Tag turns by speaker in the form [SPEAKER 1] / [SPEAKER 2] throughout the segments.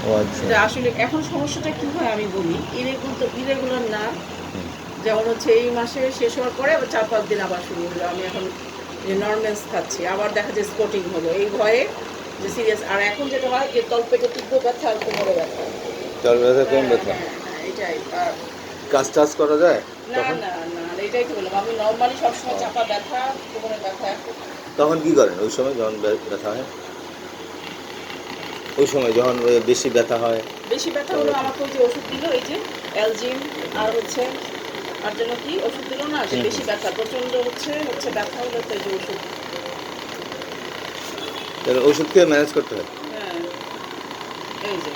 [SPEAKER 1] ও আচ্ছা।
[SPEAKER 2] এটা আসলে এখন সমস্যাটা কি হয় আমি বলি, ইরেগুলার না।
[SPEAKER 1] হুম।
[SPEAKER 2] যেমন হচ্ছে এই মাসে শেষ হওয়ার পরে আবার ৪-৫ দিন আবার শুরু হলো। আমি এখন যে নরমেন্স খাচ্ছি, আবার দেখা যায় স্পটিং হলো। এই ভয়ে যে সিরিয়াস। আর এখন যেটা হয় যে তলপেটে তীব্র ব্যথা আর কোমরে ব্যথা।
[SPEAKER 1] চর ব্যথা, কোন
[SPEAKER 2] হ্যাঁ,
[SPEAKER 1] ব্যথা?
[SPEAKER 2] হ্যাঁ, হ্যাঁ, এটাই। আর
[SPEAKER 1] কাজ টাজ করা যায়
[SPEAKER 2] না,
[SPEAKER 1] তখন?
[SPEAKER 2] না, না, এটাই তো বললাম। আমি নরমালি সবসময়
[SPEAKER 1] ও,
[SPEAKER 2] চাপা ব্যথা, কোমরে ব্যথা এখন।
[SPEAKER 1] তখন কি করেন ওই সময় যখন ব্যথা হয়? ওই সময় যখন বেশি ব্যথা হয়?
[SPEAKER 2] বেশি ব্যথা হলো আমাকে ওই যে ওষুধ দিল, এই যে অ্যালজিন। আর হচ্ছে আর জন্য কি ওষুধ দিল না, যে
[SPEAKER 1] হুম
[SPEAKER 2] বেশি
[SPEAKER 1] হুম।
[SPEAKER 2] ব্যথা প্রচণ্ড হচ্ছে ব্যথা হলো, তো এই যে ওষুধ।
[SPEAKER 1] তাহলে ওষুধ খেয়ে ম্যানেজ করতে হয়?
[SPEAKER 2] হ্যাঁ, এই যে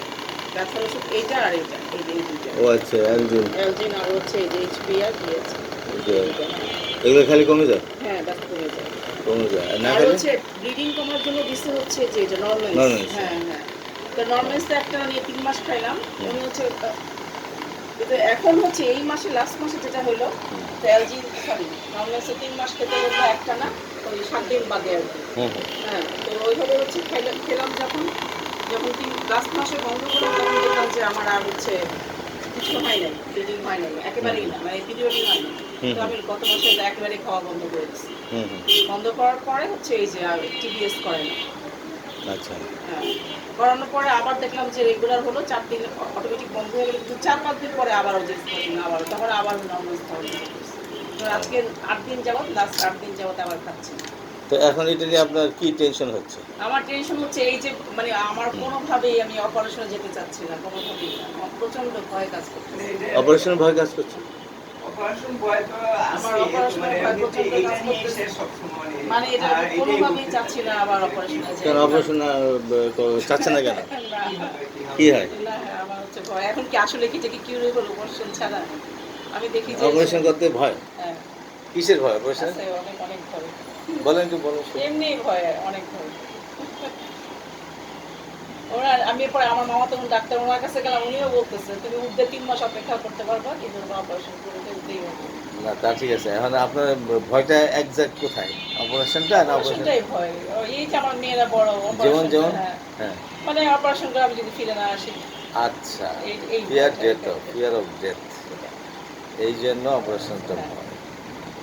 [SPEAKER 2] ব্যথার ওষুধ এইটা আর এইটা, এই যে এই দুইটা।
[SPEAKER 1] ও আচ্ছা, অ্যালজিন।
[SPEAKER 2] অ্যালজিন আর হচ্ছে এই যে এইচপি আর দিয়েছে। এই দুইটা।
[SPEAKER 1] এগুলো খালি কমে যায়?
[SPEAKER 2] হ্যাঁ, ব্যথা কমে যায়।
[SPEAKER 1] কমে যায়, আর না
[SPEAKER 2] আর
[SPEAKER 1] খেলে?
[SPEAKER 2] হচ্ছে ব্লিডিং কমার জন্য দিছে হচ্ছে যে এটা নরমেন্স।
[SPEAKER 1] নর্মাল।
[SPEAKER 2] হ্যাঁ, হ্যাঁ। তো নরমেন্সটা একটা নিয়ে ৩ মাস খাইলাম। উনি হচ্ছে কিন্তু এখন হচ্ছে এই মাসে লাস্ট মাসে যেটা হলো, তো অ্যালজিন সরি নরমেন্সে ৩ মাস খেতে বললো, একটা না, ওই ৭ দিন বাদে আর কি।
[SPEAKER 1] হুম হুম।
[SPEAKER 2] হ্যাঁ, তো ওইভাবে হচ্ছে খেলাম যখন, যখন লাস্ট মাসে বন্ধ করলাম তখন দেখলাম যে আমার আর হচ্ছে কিছু হয় নাই, ব্লিডিং হয় নাই, একেবারেই না, মানে পিরিয়ডই হয় নাই।
[SPEAKER 1] হুম
[SPEAKER 2] তো
[SPEAKER 1] হুম।
[SPEAKER 2] আমি গত মাসে এটা একেবারে খাওয়া বন্ধ করে দিচ্ছি।
[SPEAKER 1] হুম হুম।
[SPEAKER 2] বন্ধ করার পরে হচ্ছে এই যে আর টিবিএস করে না।
[SPEAKER 1] আচ্ছা।
[SPEAKER 2] হ্যাঁ, করানোর পরে আবার দেখলাম যে রেগুলার হলো, ৪ দিন অটোমেটিক বন্ধ হয়ে গেল। কিন্তু ৪-৫ দিন পরে আবার ওই যে স্পটিং, আবার তখন আবার নরমাল খাওয়া শুরু করছি। তো
[SPEAKER 1] ও।
[SPEAKER 2] আজকে ৮ দিন যাবত, লাস্ট ৮ দিন যাবত আবার খাচ্ছি।
[SPEAKER 1] তো এখন এটা নিয়ে আপনার কি টেনশন হচ্ছে?
[SPEAKER 2] আমার টেনশন হচ্ছে এই যে মানে আমার
[SPEAKER 1] হুম।
[SPEAKER 2] কোনোভাবেই আমি অপারেশনে যেতে চাচ্ছি না, কোনোভাবেই না। আমার প্রচণ্ড ভয় কাজ করতেছে।
[SPEAKER 1] অপারেশনের ভয় কাজ করছে?
[SPEAKER 3] অপারেশন ভয় তো
[SPEAKER 2] আমার
[SPEAKER 3] আছে,
[SPEAKER 2] অপারেশনের ভয়
[SPEAKER 3] এমনিতে
[SPEAKER 2] প্রচণ্ড
[SPEAKER 3] এইটা
[SPEAKER 2] কাজ
[SPEAKER 3] নিয়েই
[SPEAKER 2] করতেছে।
[SPEAKER 3] সে সবসময়।
[SPEAKER 2] মানে এটা
[SPEAKER 3] আর
[SPEAKER 2] আমি
[SPEAKER 3] এটাই
[SPEAKER 2] কোনোভাবেই
[SPEAKER 3] বলতে
[SPEAKER 2] চাচ্ছি
[SPEAKER 3] চাই
[SPEAKER 2] না আবার
[SPEAKER 3] যে কি
[SPEAKER 2] অপারেশনে
[SPEAKER 1] কেন
[SPEAKER 2] যাই।
[SPEAKER 1] অপারেশন চাচ্ছে না কেন?
[SPEAKER 2] না,
[SPEAKER 1] কি হয়?
[SPEAKER 2] না, হ্যাঁ, আমার হচ্ছে ভয়। এখন কি আসলে কি এটা কি কিউরেবল অপারেশন ছাড়া? আমি দেখি যে
[SPEAKER 1] অপারেশন করতে ভয়?
[SPEAKER 2] হ্যাঁ,
[SPEAKER 1] কিসের ভয় অপারেশন?
[SPEAKER 2] আছে অনেক, অনেক ভয়।
[SPEAKER 1] বলেন, একটু বলেন শুনি।
[SPEAKER 2] এমনি ভয়, অনেক ভয়। আমি পরে আমার মামা তখন ডাক্তার, ওনার কাছে গেলাম, উনিও বলতেছে তুমি উঠতে ৩ মাস অপেক্ষা করতে পারবা, কিন্তু তোমার অপারেশন করে উঠতেই হবে।
[SPEAKER 1] না, তা ঠিক আছে, এখন আপনার ভয়টা একজ্যাক্ট কোথায়? অপারেশনটা না অপারেশন?
[SPEAKER 2] অপারেশনটাই ভয়। এই যে আমার মেয়েরা বড়
[SPEAKER 1] যেমন
[SPEAKER 2] অপারেশনটা,
[SPEAKER 1] যেমন
[SPEAKER 2] হ্যাঁ,
[SPEAKER 1] হ্যাঁ।
[SPEAKER 2] মানে অপারেশন করে আমি যদি ফিরে না আসি,
[SPEAKER 1] আচ্ছা,
[SPEAKER 2] এই
[SPEAKER 1] ফিয়ার
[SPEAKER 2] ভয়টা,
[SPEAKER 1] ডেথ, ফিয়ার অফ ডেথ, এই জন্য অপারেশনটা
[SPEAKER 2] হ্যাঁ।
[SPEAKER 1] ভয়।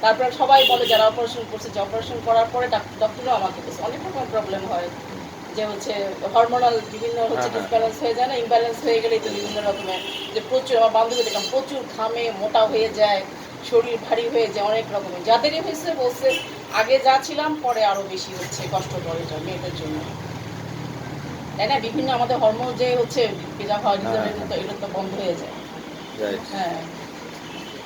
[SPEAKER 2] তারপরে সবাই বলে যারা অপারেশন করছে যে অপারেশন করার পরে ডক্টরও আমাকে বলছে অনেক রকম প্রবলেম হয়,
[SPEAKER 1] হুম।
[SPEAKER 2] যে হচ্ছে হরমোনাল বিভিন্ন হচ্ছে
[SPEAKER 1] হ্যাঁ হ্যাঁ হ্যাঁ।
[SPEAKER 2] ডিসব্যালেন্স হয়ে যায় না, ইমব্যালেন্স হয়ে গেলেই তো বিভিন্ন রকমের, যে প্রচুর, আমার বান্ধবী দেখলাম প্রচুর ঘামে, মোটা হয়ে যায়, শরীর ভারী হয়ে যায়, অনেক রকমের। যাদেরই হয়েছে বলছে আগে যা ছিলাম পরে আরো বেশি হচ্ছে কষ্টকর এটা মেয়েদের জন্য, তাই না? বিভিন্ন আমাদের হরমোন যে হচ্ছে বিনা হয়,
[SPEAKER 1] হ্যাঁ
[SPEAKER 2] এটা
[SPEAKER 1] হ্যাঁ।
[SPEAKER 2] তো বন্ধ হয়ে যায়।
[SPEAKER 1] রাইট।
[SPEAKER 2] হ্যাঁ,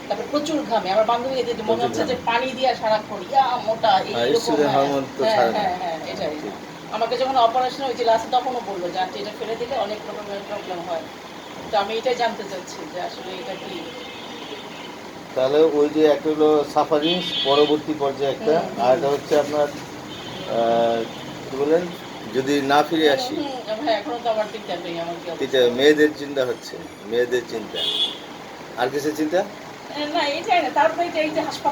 [SPEAKER 2] তারপর প্রচুর ঘামে, আমার বান্ধবী যে মনে
[SPEAKER 1] প্রচুর
[SPEAKER 2] হচ্ছে যে
[SPEAKER 1] ঘামে।
[SPEAKER 2] পানি দিয়ে সারাক্ষণ ইয়া মোটা
[SPEAKER 1] আর
[SPEAKER 2] এইরকম।
[SPEAKER 1] স্ট্রোকের
[SPEAKER 2] হ্যাঁ,
[SPEAKER 1] হরমোন তো
[SPEAKER 2] হ্যাঁ,
[SPEAKER 1] ছাড়ে না।
[SPEAKER 2] হ্যাঁ, হ্যাঁ, এটাই।
[SPEAKER 1] ঠিক।
[SPEAKER 2] আমাকে যখন অপারেশন হয়েছিল আসে তখনও বললো যে আন্টি এটা ফেলে দিলে অনেক রকমের প্রবলেম হয়। তো আমি এটাই জানতে চাচ্ছি যে আসলে এটা কি।
[SPEAKER 1] তাহলে ওই যে একটা হলো সাফারিং পরবর্তী পর্যায়ে একটা,
[SPEAKER 2] হুম,
[SPEAKER 1] আর
[SPEAKER 2] হুম,
[SPEAKER 1] একটা হচ্ছে আপনার কি বলেন, যদি না ফিরে
[SPEAKER 2] হুম,
[SPEAKER 1] আসি।
[SPEAKER 2] হুম, হ্যাঁ, এখনো তো আমার চিন্তা নেই আমার কি
[SPEAKER 1] এটা
[SPEAKER 2] অবস্থা হবে।
[SPEAKER 1] মেয়েদের চিন্তা হচ্ছে, মেয়েদের চিন্তা। আর কিসের চিন্তা?
[SPEAKER 2] না, এটাই না, তারপরে এই যে হাসপাতাল